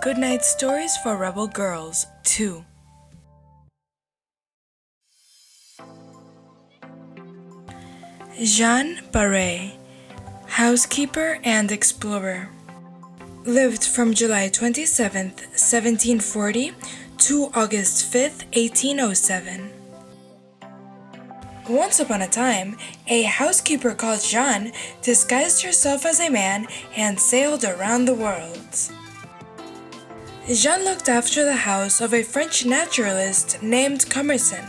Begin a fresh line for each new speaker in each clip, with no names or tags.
Goodnight Stories for Rebel Girls 2. Jean Barré, housekeeper and explorer, lived from July 27th, 1740 to August 5th, 1807. Once upon a time, a housekeeper called Jeanne disguised herself as a man and sailed around the world. Jeanne looked after the house of a French naturalist named Commerson.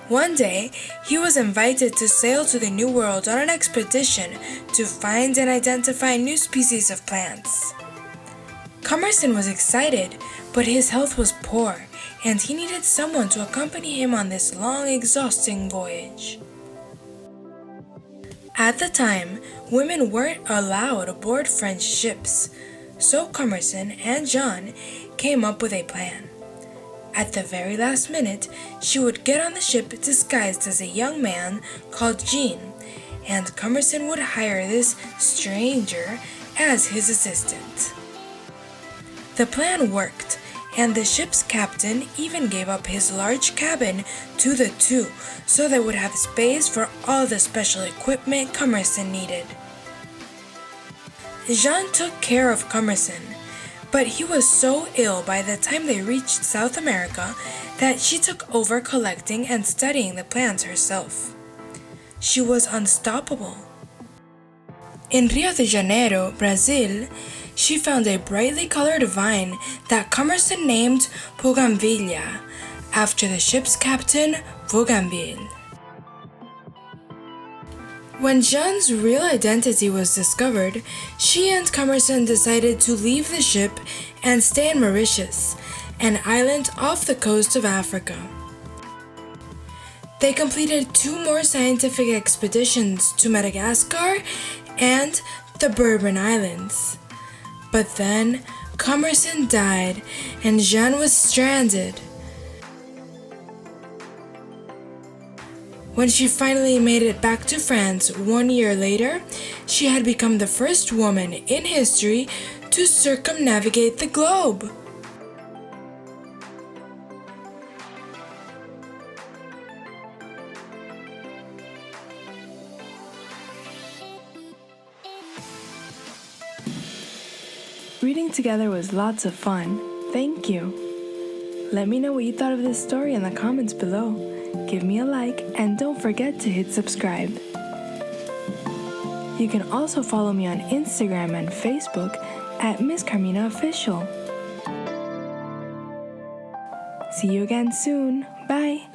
One day, he was invited to sail to the New World on an expedition to find and identify new species of plants. Commerson was excited, but his health was poor, and he needed someone to accompany him on this long, exhausting voyage. At the time, women weren't allowed aboard French ships, so Commerson and Jeanne came up with a plan. At the very last minute, she would get on the ship disguised as a young man called Jean, and Commerson would hire this stranger as his assistant. The plan worked, and the ship's captain even gave up his large cabin to the two so they would have space for all the special equipment Commerson needed. Jean took care of Commerson, but he was so ill by the time they reached South America that she took over collecting and studying the plants herself. She was unstoppable. In Rio de Janeiro, Brazil, she found a brightly colored vine that Commerson named Bougainvillea, after the ship's captain, Bougainville. When Jeanne's real identity was discovered, she and Commerson decided to leave the ship and stay in Mauritius, an island off the coast of Africa. They completed 2 more scientific expeditions to Madagascar and the Bourbon Islands. But then, Commerson died and Jeanne was stranded. When she finally made it back to France 1 year later, she had become the first woman in history to circumnavigate the globe.
Reading together was lots of fun. Thank you. Let me know what you thought of this story in the comments below. Give me a like and don't forget to hit subscribe. You can also follow me on Instagram and Facebook at Miss Carmina Official. See you again soon. Bye.